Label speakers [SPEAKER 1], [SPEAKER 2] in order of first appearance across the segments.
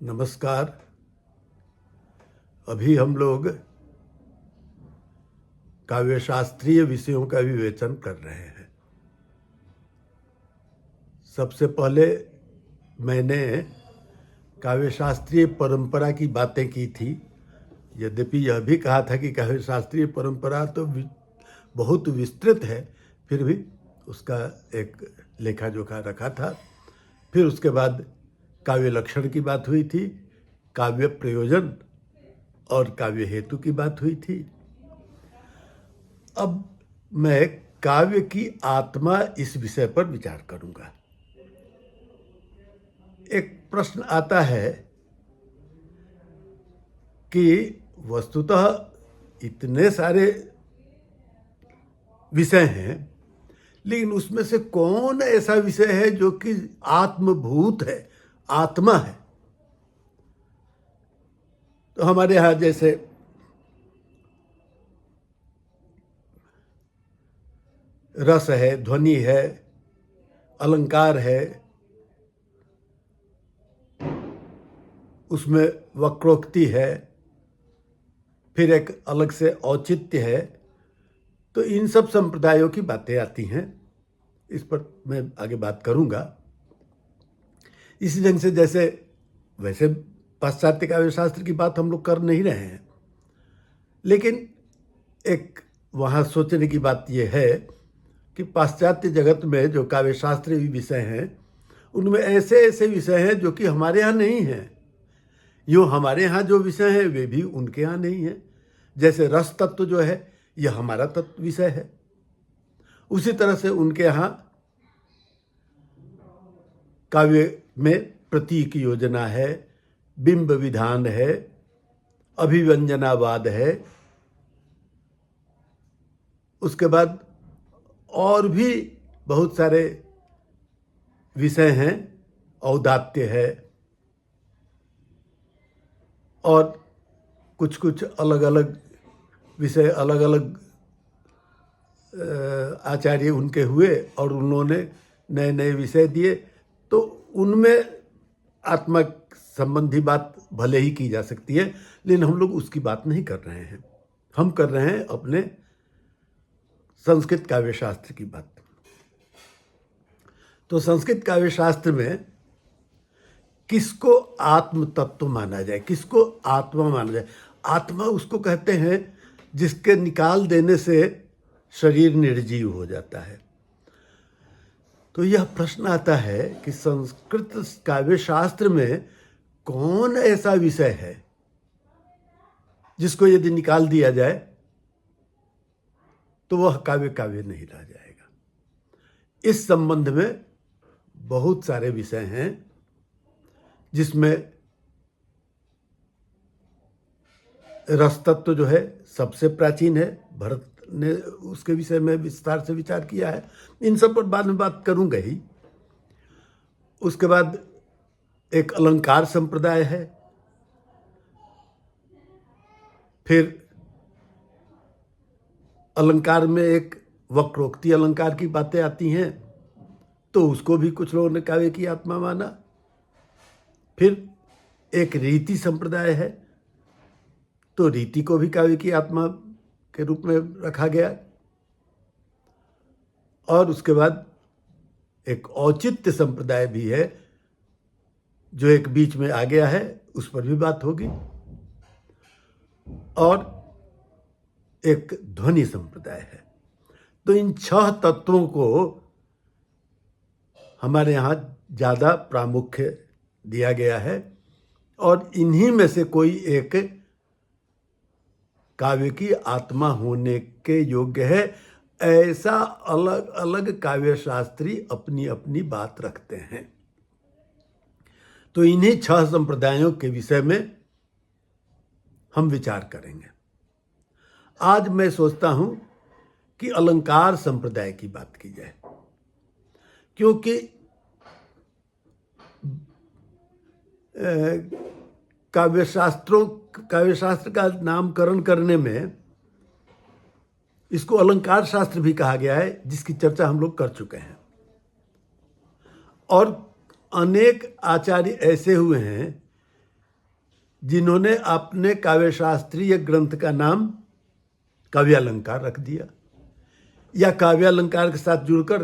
[SPEAKER 1] नमस्कार। अभी हम लोग काव्यशास्त्रीय विषयों का विवेचन कर रहे हैं। सबसे पहले मैंने काव्यशास्त्रीय परंपरा की बातें की थी। यद्यपि यह भी कहा था कि काव्यशास्त्रीय परंपरा तो बहुत विस्तृत है, फिर भी उसका एक लेखा जोखा रखा था। फिर उसके बाद काव्य लक्षण की बात हुई थी, काव्य प्रयोजन और काव्य हेतु की बात हुई थी। अब मैं काव्य की आत्मा इस विषय पर विचार करूंगा। एक प्रश्न आता है कि वस्तुतः इतने सारे विषय हैं, लेकिन उसमें से कौन ऐसा विषय है जो कि आत्मभूत है, आत्मा है। तो हमारे यहाँ जैसे रस है, ध्वनि है, अलंकार है, उसमें वक्रोक्ति है, फिर एक अलग से औचित्य है। तो इन सब संप्रदायों की बातें आती हैं, इस पर मैं आगे बात करूंगा। इसी ढंग से जैसे वैसे पाश्चात्य काव्यशास्त्र की बात हम लोग कर नहीं रहे हैं, लेकिन एक वहाँ सोचने की बात यह है कि पाश्चात्य जगत में जो काव्यशास्त्रीय विषय हैं, उनमें ऐसे ऐसे विषय हैं जो कि हमारे यहाँ नहीं हैं। यूँ हमारे यहाँ जो विषय हैं वे भी उनके यहाँ नहीं हैं। जैसे रस तत्व जो है यह हमारा तत्व विषय है, उसी तरह से उनके यहाँ काव्य में प्रतीक योजना है, बिंब विधान है, अभिव्यंजनावाद है। उसके बाद और भी बहुत सारे विषय हैं, औदात्य है, और कुछ कुछ अलग अलग विषय अलग अलग आचार्य उनके हुए और उन्होंने नए नए विषय दिए। तो उनमें आत्मा संबंधी बात भले ही की जा सकती है, लेकिन हम लोग उसकी बात नहीं कर रहे हैं। हम कर रहे हैं अपने संस्कृत काव्यशास्त्र की बात। तो संस्कृत काव्यशास्त्र में किसको आत्म तत्व माना जाए, किसको आत्मा माना जाए? आत्मा उसको कहते हैं जिसके निकाल देने से शरीर निर्जीव हो जाता है। तो यह प्रश्न आता है कि संस्कृत काव्यशास्त्र में कौन ऐसा विषय है जिसको यदि निकाल दिया जाए तो वह काव्य काव्य नहीं रह जाएगा। इस संबंध में बहुत सारे विषय हैं, जिसमें रस तत्व जो है सबसे प्राचीन है। भरत ने उसके विषय में विस्तार से विचार किया है। इन सब पर बाद में बात करूंगा ही। उसके बाद एक अलंकार संप्रदाय है, फिर अलंकार में एक वक्रोक्ति अलंकार की बातें आती हैं, तो उसको भी कुछ लोगों ने काव्य की आत्मा माना। फिर एक रीति संप्रदाय है, तो रीति को भी काव्य की आत्मा के रूप में रखा गया। और उसके बाद एक औचित्य संप्रदाय भी है जो एक बीच में आ गया है, उस पर भी बात होगी। और एक ध्वनि संप्रदाय है। तो इन 6 तत्वों को हमारे यहाँ ज़्यादा प्रामुख्य दिया गया है, और इन्हीं में से कोई एक काव्य की आत्मा होने के योग्य है। ऐसा अलग अलग काव्यशास्त्री अपनी अपनी बात रखते हैं। तो इन्हीं 6 संप्रदायों के विषय में हम विचार करेंगे। आज मैं सोचता हूं कि अलंकार संप्रदाय की बात की जाए, क्योंकि काव्यशास्त्र का नामकरण करने में इसको अलंकार शास्त्र भी कहा गया है, जिसकी चर्चा हम लोग कर चुके हैं। और अनेक आचार्य ऐसे हुए हैं जिन्होंने अपने काव्यशास्त्रीय ग्रंथ का नाम काव्यालंकार रख दिया, या काव्यालंकार के साथ जुड़कर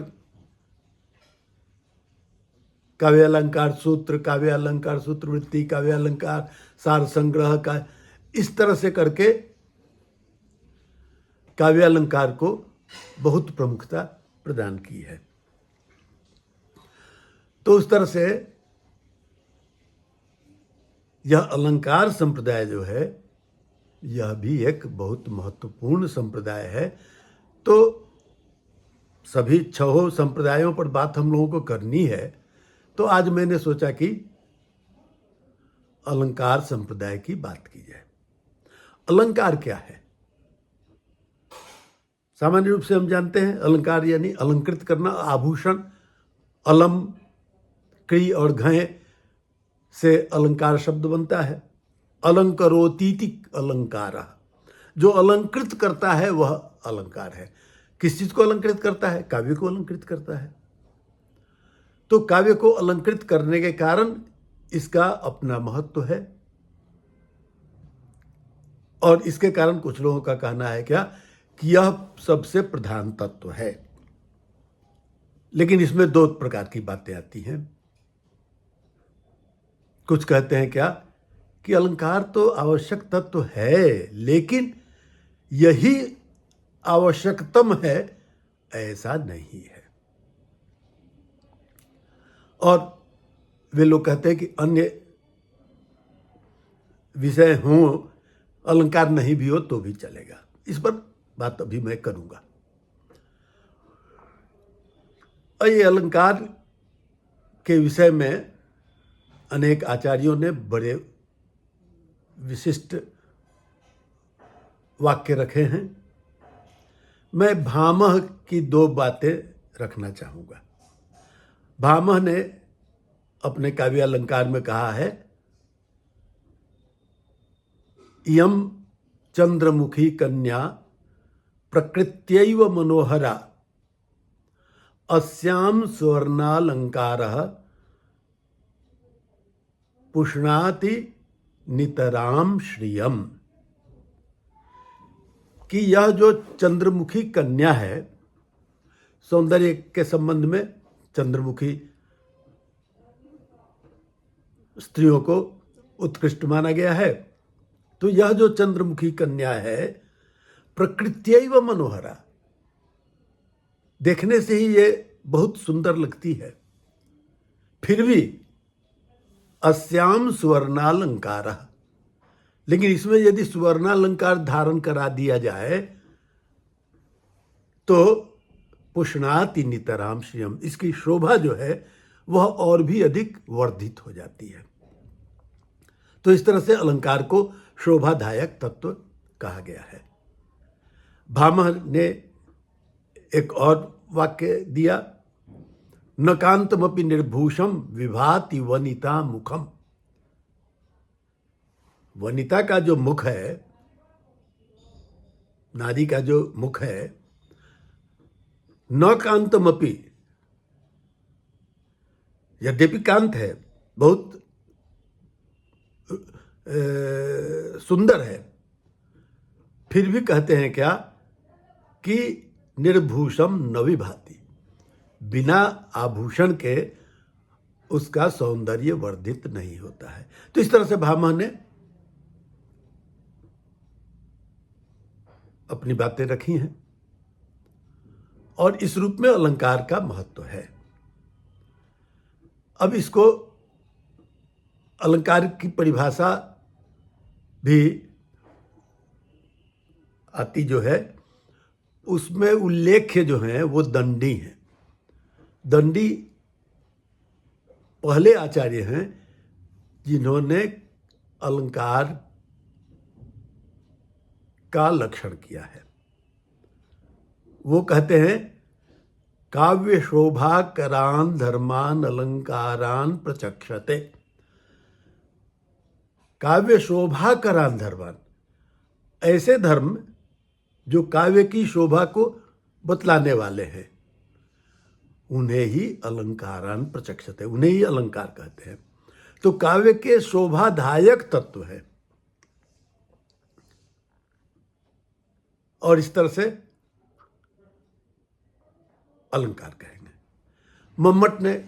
[SPEAKER 1] काव्यालंकार सूत्र, काव्यालंकार सूत्रवृत्ति, काव्यालंकार सार संग्रह का, इस तरह से करके काव्यालंकार को बहुत प्रमुखता प्रदान की है। तो उस तरह से यह अलंकार संप्रदाय जो है, यह भी एक बहुत महत्वपूर्ण संप्रदाय है। तो सभी छहों संप्रदायों पर बात हम लोगों को करनी है, तो आज मैंने सोचा कि अलंकार संप्रदाय की बात की जाए। अलंकार क्या है? सामान्य रूप से हम जानते हैं अलंकार यानी अलंकृत करना, आभूषण। अलम, क्री और घय से अलंकार शब्द बनता है। अलंकरोतीति अलंकार, जो अलंकृत करता है वह अलंकार है। किस चीज को अलंकृत करता है? काव्य को अलंकृत करता है। तो काव्य को अलंकृत करने के कारण इसका अपना महत्व है, और इसके कारण कुछ लोगों का कहना है क्या कि यह सबसे प्रधान तत्व है। लेकिन इसमें दो प्रकार की बातें आती हैं। कुछ कहते हैं क्या कि अलंकार तो आवश्यक तत्व है, लेकिन यही आवश्यकतम है, ऐसा नहीं है। और वे लोग कहते हैं कि अन्य विषय हों, अलंकार नहीं भी हो तो भी चलेगा। इस पर बात अभी मैं करूंगा। और ये अलंकार के विषय में अनेक आचार्यों ने बड़े विशिष्ट वाक्य रखे हैं। मैं भामह की दो बातें रखना चाहूंगा। भामह ने अपने काव्य अलंकार में कहा है, इयं चंद्रमुखी कन्या प्रकृत्यैव मनोहरा अस्यां स्वर्णालंकारः पुष्णाति नितराम श्रियम। कि यह जो चंद्रमुखी कन्या है, सौंदर्य के संबंध में चंद्रमुखी स्त्रियों को उत्कृष्ट माना गया है। तो यह जो चंद्रमुखी कन्या है, प्रकृत्यैव मनोहरा, देखने से ही ये बहुत सुंदर लगती है। फिर भी अस्याम स्वर्णालंकार, लेकिन इसमें यदि स्वर्णालंकार धारण करा दिया जाए तो पुष्णाति नितराम श्रियम, इसकी शोभा जो है वह और भी अधिक वर्धित हो जाती है। तो इस तरह से अलंकार को शोभादायक तत्व कहा गया है। भामह ने एक और वाक्य दिया, न कांतमपि निर्भूषम विभाति वनिता मुखम। वनिता का जो मुख है, नारी का जो मुख है, न कांतमपि, यद्यपि कांत है, बहुत सुंदर है, फिर भी कहते हैं क्या कि निर्भूषम न विभाति, बिना आभूषण के उसका सौंदर्य वर्धित नहीं होता है। तो इस तरह से भामह ने अपनी बातें रखी हैं, और इस रूप में अलंकार का महत्व है। अब इसको अलंकार की परिभाषा भी आती जो है, उसमें उल्लेख्य जो है वो दंडी हैं। दंडी पहले आचार्य हैं जिन्होंने अलंकार का लक्षण किया है। वो कहते हैं, काव्य शोभा करान धर्मान अलंकारान प्रचक्षते। काव्य शोभा करान धर्मान, ऐसे धर्म जो काव्य की शोभा को बतलाने वाले हैं, उन्हें ही अलंकारान प्रचक्षते, उन्हें ही अलंकार कहते हैं। तो काव्य के शोभादायक तत्व है, और इस तरह से अलंकार कहेंगे। मम्मट ने,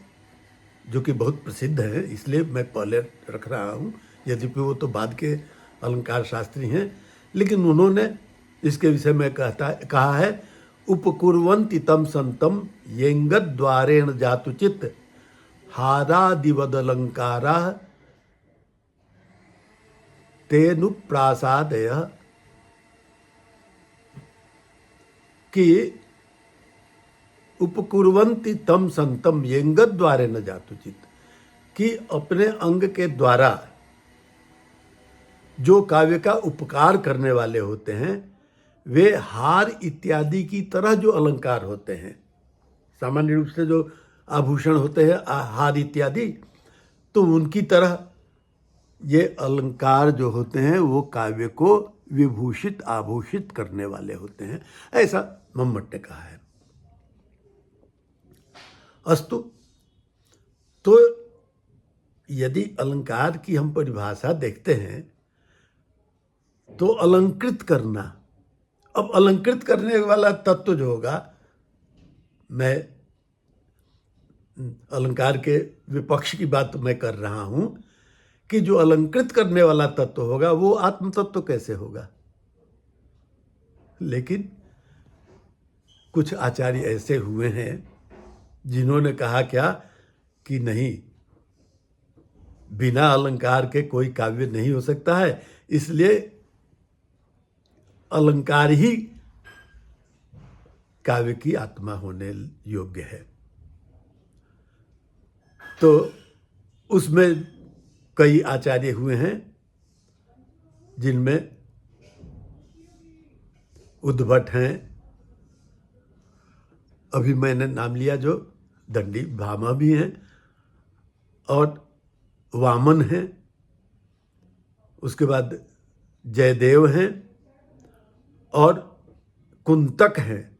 [SPEAKER 1] जो कि बहुत प्रसिद्ध है, इसलिए मैं पहले रख रहा हूँ, यद्यपि वो तो बाद के अलंकार शास्त्री हैं, लेकिन उन्होंने इसके विषय में कहा है, उपकुर्वन्ति तम संतम येंगद द्वारेण जातुचित हारादिवदलंकारा तेनुप्रासादय, कि उपकुर्वन्ति तम संतम येंगद द्वारे न जातुचित, कि अपने अंग के द्वारा जो काव्य का उपकार करने वाले होते हैं वे हार इत्यादि की तरह जो अलंकार होते हैं, सामान्य रूप से जो आभूषण होते हैं हार इत्यादि, तो उनकी तरह ये अलंकार जो होते हैं वो काव्य को विभूषित आभूषित करने वाले होते हैं, ऐसा मम्मट ने कहा है। अस्तु, तो यदि अलंकार की हम परिभाषा देखते हैं तो अलंकृत करना, अब अलंकृत करने वाला तत्व जो होगा, मैं अलंकार के विपक्ष की बात मैं कर रहा हूं, कि जो अलंकृत करने वाला तत्व होगा वो आत्म तत्व कैसे होगा। लेकिन कुछ आचार्य ऐसे हुए हैं जिन्होंने कहा क्या कि नहीं, बिना अलंकार के कोई काव्य नहीं हो सकता है, इसलिए अलंकार ही काव्य की आत्मा होने योग्य है। तो उसमें कई आचार्य हुए हैं, जिनमें उद्भट हैं, अभी मैंने नाम लिया जो दंडी भामा भी हैं, और वामन हैं, उसके बाद जयदेव हैं और कुंतक हैं।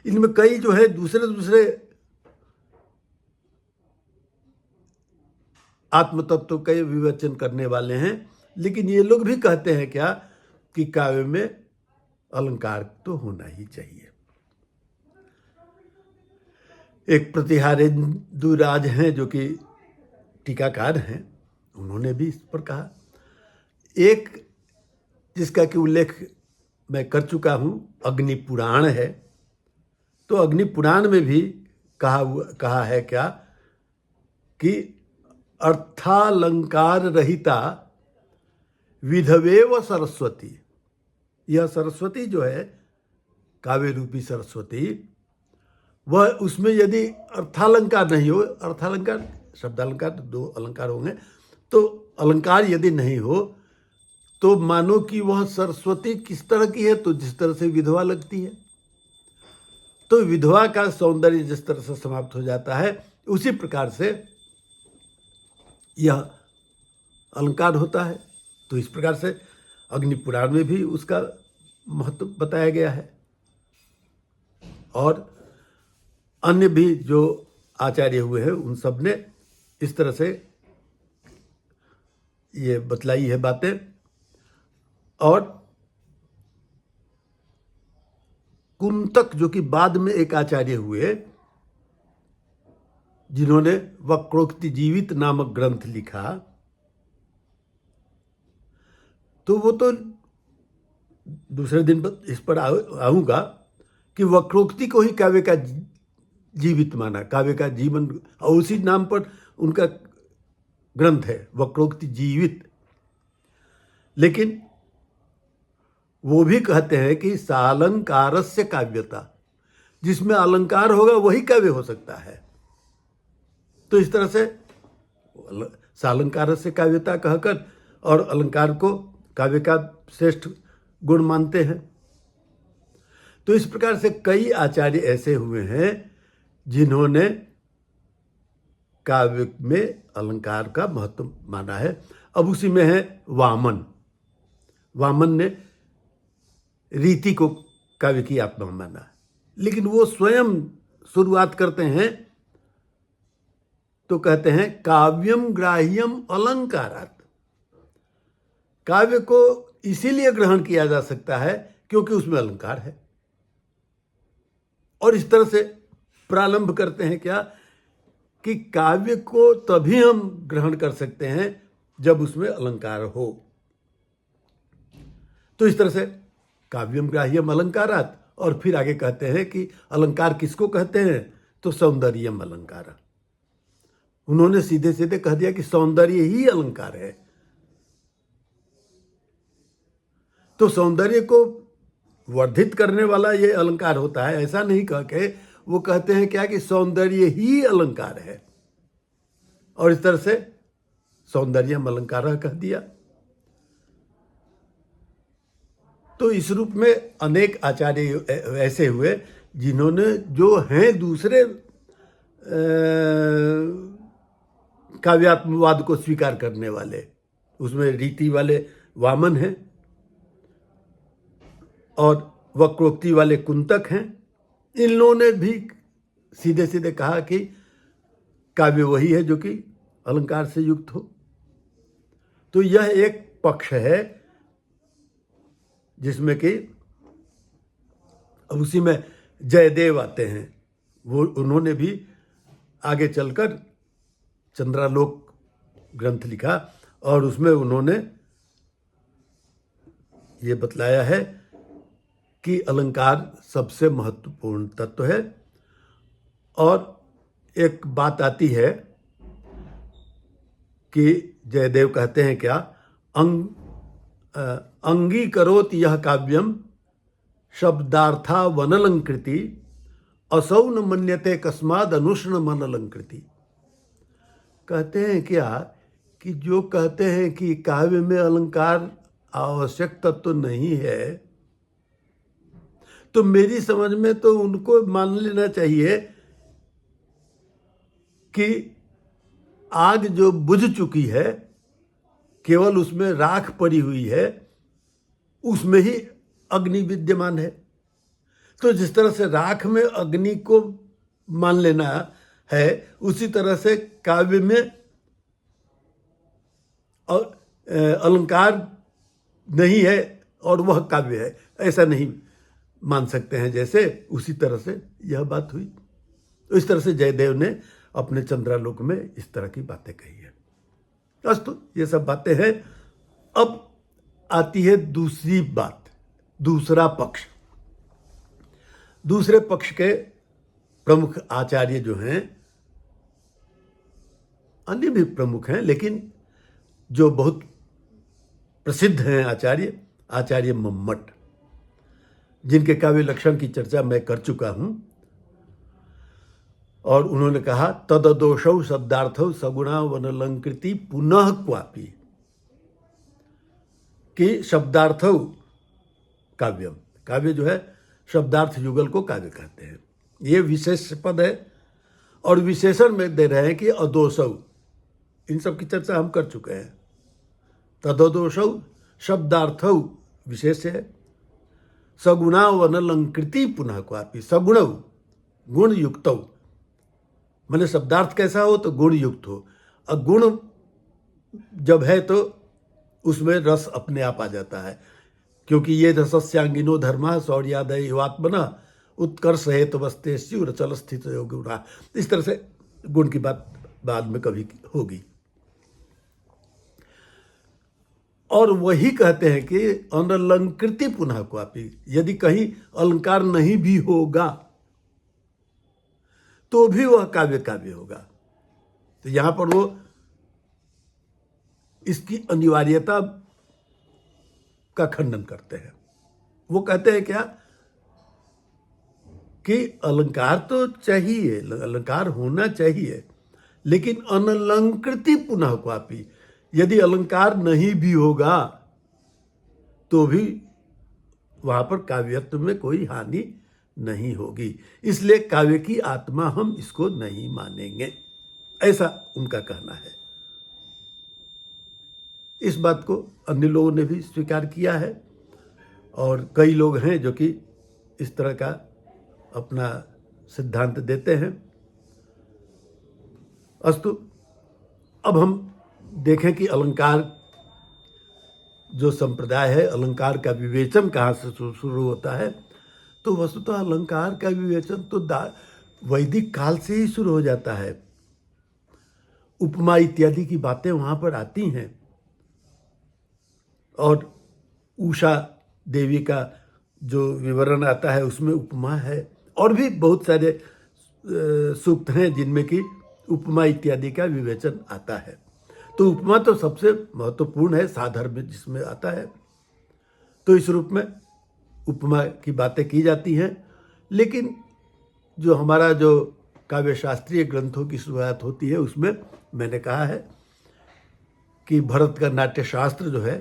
[SPEAKER 1] इनमें कई जो है दूसरे दूसरे आत्म तत्व का विवेचन करने वाले हैं, लेकिन ये लोग भी कहते हैं क्या कि काव्य में अलंकार तो होना ही चाहिए। एक प्रतिहारेंदुराज हैं जो कि टीकाकार हैं, उन्होंने भी इस पर कहा। एक जिसका कि उल्लेख मैं कर चुका हूं, अग्नि पुराण है, तो अग्नि पुराण में भी कहा है क्या कि अर्थालंकार रहिता विधवेव सरस्वती। यह सरस्वती जो है काव्य रूपी सरस्वती, वह उसमें यदि अर्थालंकार नहीं हो, अर्थालंकार शब्दालंकार तो दो अलंकार होंगे, तो अलंकार यदि नहीं हो तो मानो कि वह सरस्वती किस तरह की है, तो जिस तरह से विधवा लगती है, तो विधवा का सौंदर्य जिस तरह से समाप्त हो जाता है, उसी प्रकार से यह अलंकार होता है। तो इस प्रकार से अग्नि पुराण में भी उसका महत्व बताया गया है। और अन्य भी जो आचार्य हुए हैं उन सब ने इस तरह से ये बतलाई है बातें। और कुंतक जो कि बाद में एक आचार्य हुए, जिन्होंने वक्रोक्ति जीवित नामक ग्रंथ लिखा, तो वो तो दूसरे दिन इस पर आऊंगा कि वक्रोक्ति को ही काव्य का जीवित माना, काव्य का जीवन, और उसी नाम पर उनका ग्रंथ है वक्रोक्ति जीवित। लेकिन वो भी कहते हैं कि सालंकारस्य काव्यता, जिसमें अलंकार होगा वही काव्य हो सकता है। तो इस तरह से सालंकारस्य काव्यता कहकर और अलंकार को काव्य का श्रेष्ठ गुण मानते हैं। तो इस प्रकार से कई आचार्य ऐसे हुए हैं जिन्होंने काव्य में अलंकार का महत्व माना है। अब उसी में है वामन। वामन ने रीति को काव्य की आत्मा माना, लेकिन वो स्वयं शुरुआत करते हैं तो कहते हैं काव्यम ग्राह्यम अलंकारात्। काव्य को इसीलिए ग्रहण किया जा सकता है क्योंकि उसमें अलंकार है। और इस तरह से प्रारंभ करते हैं क्या कि काव्य को तभी हम ग्रहण कर सकते हैं जब उसमें अलंकार हो। तो इस तरह से काव्यम ग्राह्यम अलंकारात, और फिर आगे कहते हैं कि अलंकार किसको कहते हैं, तो सौंदर्यम अलंकार। उन्होंने सीधे सीधे कह दिया कि सौंदर्य ही अलंकार है। तो सौंदर्य को वर्धित करने वाला ये अलंकार होता है, ऐसा नहीं कह के वो कहते हैं क्या कि सौंदर्य ही अलंकार है, और इस तरह से सौंदर्यम अलंकार कह दिया। तो इस रूप में अनेक आचार्य ऐसे हुए जिन्होंने, जो हैं दूसरे काव्यात्मवाद को स्वीकार करने वाले, उसमें रीति वाले वामन हैं और वक्रोक्ति वाले कुंतक हैं। इन लोगों ने भी सीधे सीधे कहा कि काव्य वही है जो कि अलंकार से युक्त हो। तो यह एक पक्ष है जिसमें कि अब उसी में जयदेव आते हैं। वो उन्होंने भी आगे चलकर चंद्रालोक ग्रंथ लिखा और उसमें उन्होंने ये बतलाया है कि अलंकार सबसे महत्वपूर्ण तत्व है। और एक बात आती है कि जयदेव कहते हैं क्या, अंगीकरोत यह काव्यम शब्दार्था वनलंकृति असौ न मन्यते कस्माद अनुष्ण मनलंकृति। कहते हैं क्या कि जो कहते हैं कि काव्य में अलंकार आवश्यक तत्व नहीं है, तो मेरी समझ में तो उनको मान लेना चाहिए कि आग जो बुझ चुकी है, केवल उसमें राख पड़ी हुई है, उसमें ही अग्नि विद्यमान है। तो जिस तरह से राख में अग्नि को मान लेना है, उसी तरह से काव्य में अलंकार नहीं है और वह काव्य है, ऐसा नहीं मान सकते हैं। जैसे उसी तरह से यह बात हुई। तो इस तरह से जयदेव ने अपने चंद्रालोक में इस तरह की बातें कही है। अस्तु, ये सब बातें हैं। अब आती है दूसरी बात, दूसरा पक्ष। दूसरे पक्ष के प्रमुख आचार्य जो हैं, अन्य भी प्रमुख हैं, लेकिन जो बहुत प्रसिद्ध हैं आचार्य मम्मट, जिनके काव्य लक्षण की चर्चा मैं कर चुका हूं। और उन्होंने कहा तददोषौ शब्दार्थौ सगुणा वनलंकृति पुनः क्वापि, कि शब्दार्थौ काव्यम, काव्य जो है शब्दार्थ युगल को काव्य कहते हैं। ये विशेष पद है और विशेषण में दे रहे हैं कि अदोषौ। इन सब की चर्चा हम कर चुके हैं। तददोषौ शब्दार्थौ विशेष है, सगुणा वनलंकृति पुनः क्वापि, सगुण गुण युक्तौ, माने शब्दार्थ कैसा हो तो गुण युक्त हो। और गुण जब है तो उसमें रस अपने आप आ जाता है, क्योंकि ये रसस्यांगिनो धर्मा शौर्यादय युवात्मना उत्कर्ष हेत वस्ते स्यूर चल स्थित योगुणा। इस तरह से गुण की बात बाद में कभी होगी। और वही कहते हैं कि अनलंकृति पुनः क्वापि, यदि कहीं अलंकार नहीं भी होगा तो भी वह काव्य काव्य होगा। तो यहां पर वो इसकी अनिवार्यता का खंडन करते हैं। वो कहते हैं क्या कि अलंकार तो चाहिए, अलंकार होना चाहिए, लेकिन अनलंकृति पुनः क्वापि, यदि अलंकार नहीं भी होगा तो भी वहां पर काव्यत्व में कोई हानि नहीं होगी। इसलिए काव्य की आत्मा हम इसको नहीं मानेंगे, ऐसा उनका कहना है। इस बात को अन्य लोगों ने भी स्वीकार किया है और कई लोग हैं जो कि इस तरह का अपना सिद्धांत देते हैं। अस्तु, अब हम देखें कि अलंकार जो संप्रदाय है, अलंकार का विवेचन कहाँ से शुरू होता है, तो वस्तुतः अलंकार का विवेचन तो वैदिक काल से ही शुरू हो जाता है। उपमा इत्यादि की बातें वहाँ पर आती हैं, और उषा देवी का जो विवरण आता है उसमें उपमा है, और भी बहुत सारे सूक्त हैं जिनमें कि उपमा इत्यादि का विवेचन आता है। तो उपमा तो सबसे महत्वपूर्ण है, साधर्म में जिसमें आता है, तो इस रूप में उपमा की बातें की जाती हैं। लेकिन जो हमारा जो काव्य शास्त्रीय ग्रंथों की शुरुआत होती है उसमें मैंने कहा है कि भरत का नाट्यशास्त्र जो है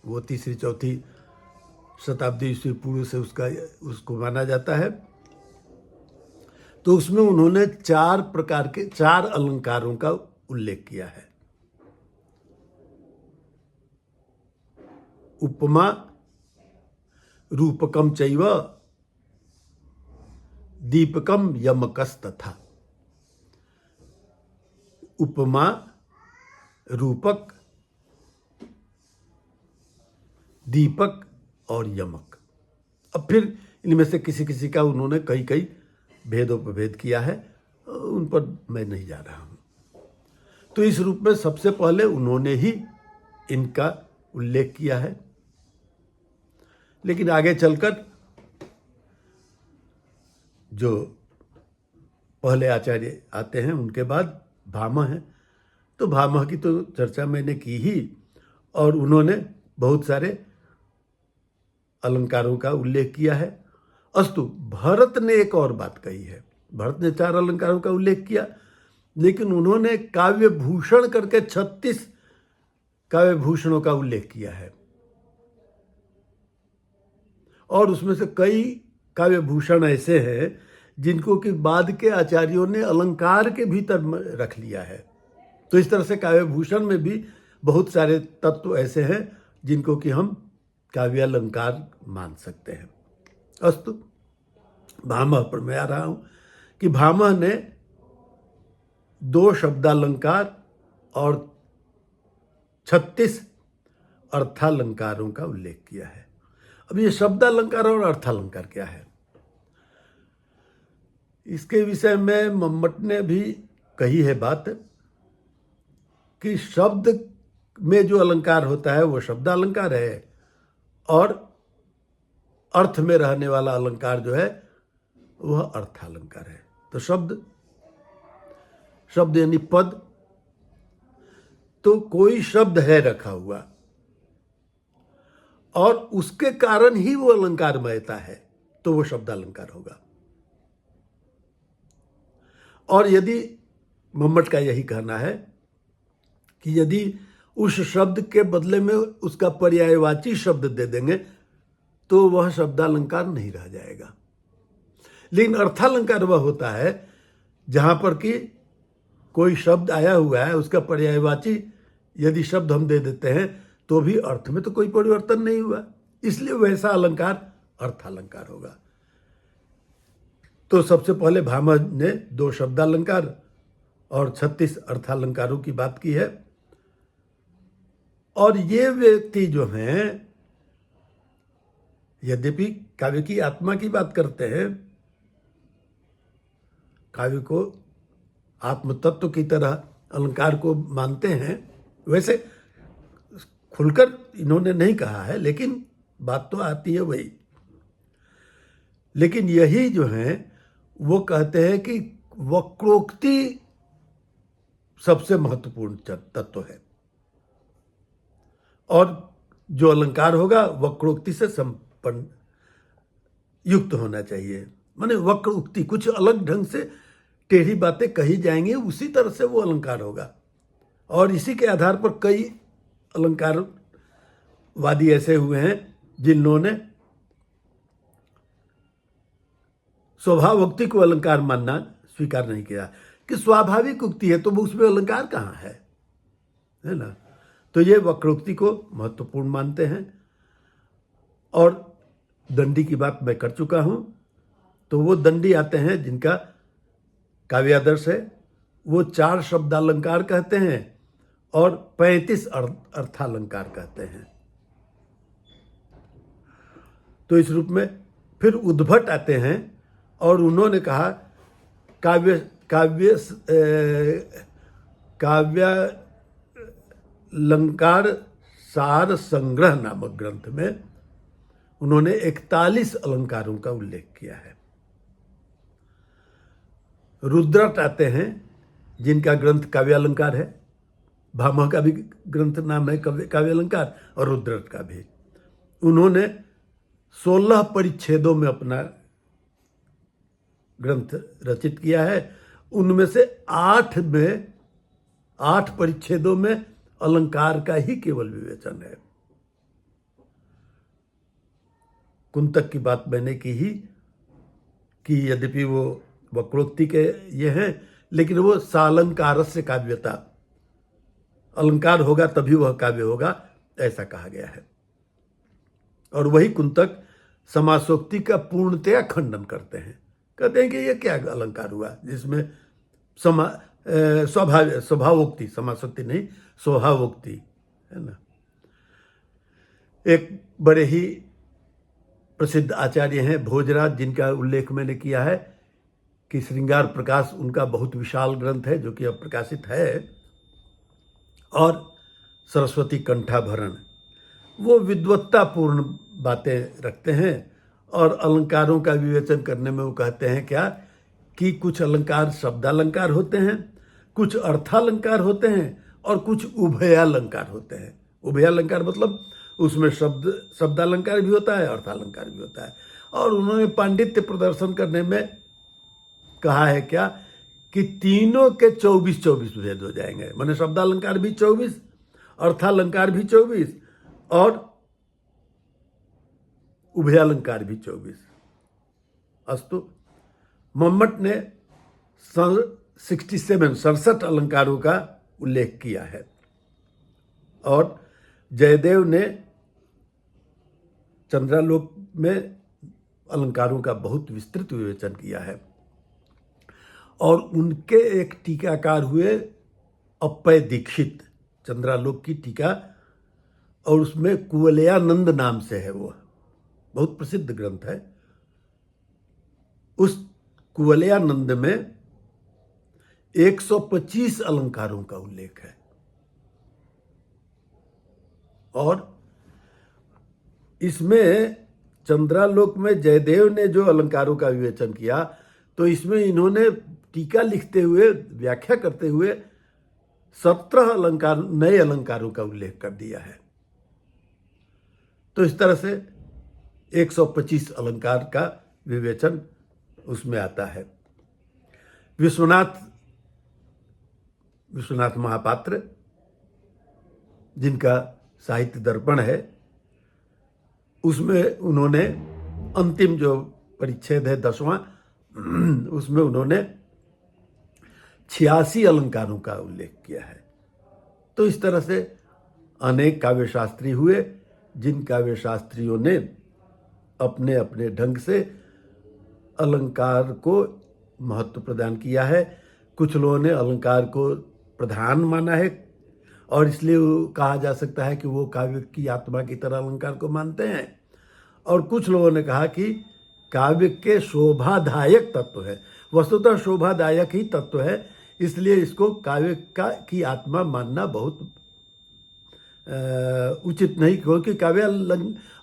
[SPEAKER 1] वो 3री-4थी शताब्दी ईस्वी पूर्व से उसको माना जाता है। तो उसमें उन्होंने 4 प्रकार के 4 अलंकारों का उल्लेख किया है। उपमा, रूपकम चैव, दीपकम यमकस्तथा। उपमा, रूपक, दीपक और यमक। अब फिर इनमें से किसी किसी का उन्होंने कई भेदोपभेद किया है, उन पर मैं नहीं जा रहा हूं। तो इस रूप में सबसे पहले उन्होंने ही इनका उल्लेख किया है। लेकिन आगे चलकर जो पहले आचार्य आते हैं उनके बाद भामह हैं, तो भामह की तो चर्चा मैंने की ही, और उन्होंने बहुत सारे अलंकारों का उल्लेख किया है। अस्तु, भरत ने एक और बात कही है। भरत ने 4 अलंकारों का उल्लेख किया, लेकिन उन्होंने काव्य भूषण करके 36 काव्य भूषणों का उल्लेख किया है, और उसमें से कई काव्य भूषण ऐसे हैं जिनको कि बाद के आचार्यों ने अलंकार के भीतर रख लिया है। तो इस तरह से काव्य भूषण में भी बहुत सारे तत्व ऐसे हैं जिनको कि हम काव्य अलंकार मान सकते हैं। अस्तु, भामह पर मैं आ रहा हूं कि भामह ने 2 शब्दालंकार और 36 अर्थालंकारों का उल्लेख किया है। अब ये शब्दालंकार और अर्थालंकार क्या है, इसके विषय में मम्मट ने भी कही है बात कि शब्द में जो अलंकार होता है वो शब्दालंकार है, और अर्थ में रहने वाला अलंकार जो है वह अर्थालंकार है। तो शब्द यानी पद, तो कोई शब्द है रखा हुआ और उसके कारण ही वो अलंकारमयता है, तो वो शब्दालंकार होगा। और यदि मम्मट का यही कहना है कि यदि उस शब्द के बदले में उसका पर्यायवाची शब्द दे देंगे तो वह शब्दालंकार नहीं रह जाएगा। लेकिन अर्थालंकार वह होता है जहां पर कि कोई शब्द आया हुआ है, उसका पर्यायवाची यदि शब्द हम दे देते हैं तो भी अर्थ में तो कोई परिवर्तन नहीं हुआ, इसलिए वैसा अलंकार अर्थालंकार होगा। तो सबसे पहले भामह ने 2 शब्दालंकार और 36 अर्थालंकारों की बात की है। और ये व्यक्ति जो हैं यद्यपि काव्य की आत्मा की बात करते हैं, काव्य को आत्मतत्व की तरह अलंकार को मानते हैं, वैसे खुलकर इन्होंने नहीं कहा है, लेकिन बात तो आती है वही। लेकिन यही जो है वो कहते हैं कि वक्रोक्ति सबसे महत्वपूर्ण तत्व है, और जो अलंकार होगा वक्रोक्ति से संपन्न युक्त होना चाहिए। माने वक्र उक्ति, कुछ अलग ढंग से टेढ़ी बातें कही जाएंगी, उसी तरह से वो अलंकार होगा। और इसी के आधार पर कई अलंकारवादी ऐसे हुए हैं जिन्होंने स्वभावोक्ति को अलंकार मानना स्वीकार नहीं किया कि स्वाभाविक उक्ति है तो उसमें अलंकार कहाँ है ना। तो ये वक्रोक्ति को महत्वपूर्ण मानते हैं। और दंडी की बात मैं कर चुका हूं, तो वो दंडी आते हैं जिनका काव्यादर्श है, वो 4 शब्दालंकार कहते हैं और 35 अर्थालंकार कहते हैं। तो इस रूप में फिर उद्भट आते हैं और उन्होंने कहा काव्य काव्य काव्यालंकार सार संग्रह नामक ग्रंथ में उन्होंने 41 अलंकारों का उल्लेख किया है। रुद्रट आते हैं जिनका ग्रंथ काव्यालंकार है, भामह का भी ग्रंथ नाम है काव्यालंकार और रुद्रट का भी। उन्होंने 16 परिच्छेदों में अपना ग्रंथ रचित किया है। उनमें से 8 परिच्छेदों में अलंकार का ही केवल विवेचन है। कुंतक की बात मैंने की ही कि यद्यपि वो वक्रोक्ति के ये हैं, लेकिन वो सालंकार से काव्यता, अलंकार होगा तभी वह काव्य होगा, ऐसा कहा गया है। और वही कुंतक समासोक्ति का पूर्णतया खंडन करते हैं। कहते हैं कि ये क्या अलंकार हुआ जिसमें स्वभावोक्ति, समासोक्ति नहीं, स्वभावोक्ति है ना। एक बड़े ही प्रसिद्ध आचार्य हैं भोजराज, जिनका उल्लेख मैंने किया है कि श्रृंगार प्रकाश उनका बहुत विशाल ग्रंथ है जो कि अब प्रकाशित है। और सरस्वती कंठाभरण, वो विद्वत्तापूर्ण बातें रखते हैं और अलंकारों का विवेचन करने में वो कहते हैं क्या कि कुछ अलंकार शब्दालंकार होते हैं, कुछ अर्थालंकार होते हैं और कुछ उभयालंकार होते हैं। उभयालंकार मतलब उसमें शब्दालंकार भी होता है, अर्थालंकार भी होता है। और उन्होंने पांडित्य प्रदर्शन करने में कहा है क्या कि तीनों के 24 भेद हो जाएंगे, माने शब्दालंकार भी 24, अर्थालंकार भी 24 और उभयालंकार भी 24। अस्तु, मम्मट ने 67 अलंकारों का उल्लेख किया है और जयदेव ने चंद्रालोक में अलंकारों का बहुत विस्तृत विवेचन किया है। और उनके एक टीकाकार हुए अप्पय दीक्षित, चंद्रालोक की टीका, और उसमें कुवलयानंद नाम से है, वो बहुत प्रसिद्ध ग्रंथ है। उस कुवलयानंद में 125 अलंकारों का उल्लेख है। और इसमें चंद्रालोक में जयदेव ने जो अलंकारों का विवेचन किया, तो इसमें इन्होंने टीका लिखते हुए, व्याख्या करते हुए 17 अलंकार, नए अलंकारों का उल्लेख कर दिया है। तो इस तरह से 125 अलंकार का विवेचन उसमें आता है। विश्वनाथ महापात्र, जिनका साहित्य दर्पण है, उसमें उन्होंने अंतिम जो परिच्छेद है 10वां, उसमें उन्होंने 86 अलंकारों का उल्लेख किया है। तो इस तरह से अनेक काव्यशास्त्री हुए, जिन काव्यशास्त्रियों ने अपने अपने ढंग से अलंकार को महत्व प्रदान किया है। कुछ लोगों ने अलंकार को प्रधान माना है और इसलिए कहा जा सकता है कि वो काव्य की आत्मा की तरह अलंकार को मानते हैं। और कुछ लोगों ने कहा कि काव्य के शोभादायक तत्व है, वस्तुतः शोभादायक ही तत्व है, इसलिए इसको काव्य की आत्मा मानना बहुत उचित नहीं, क्योंकि काव्य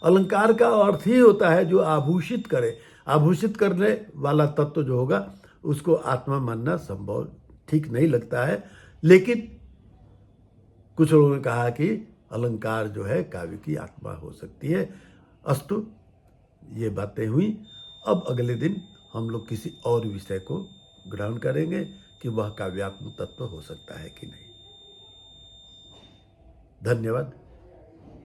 [SPEAKER 1] अलंकार का अर्थ ही होता है जो आभूषित करे। आभूषित करने वाला तत्व जो होगा उसको आत्मा मानना संभव ठीक नहीं लगता है। लेकिन कुछ लोगों ने कहा कि अलंकार जो है काव्य की आत्मा हो सकती है। अस्तु, ये बातें हुई। अब अगले दिन हम लोग किसी और विषय को ग्रहण करेंगे कि वह काव्यात्मक तत्व हो सकता है कि नहीं। धन्यवाद।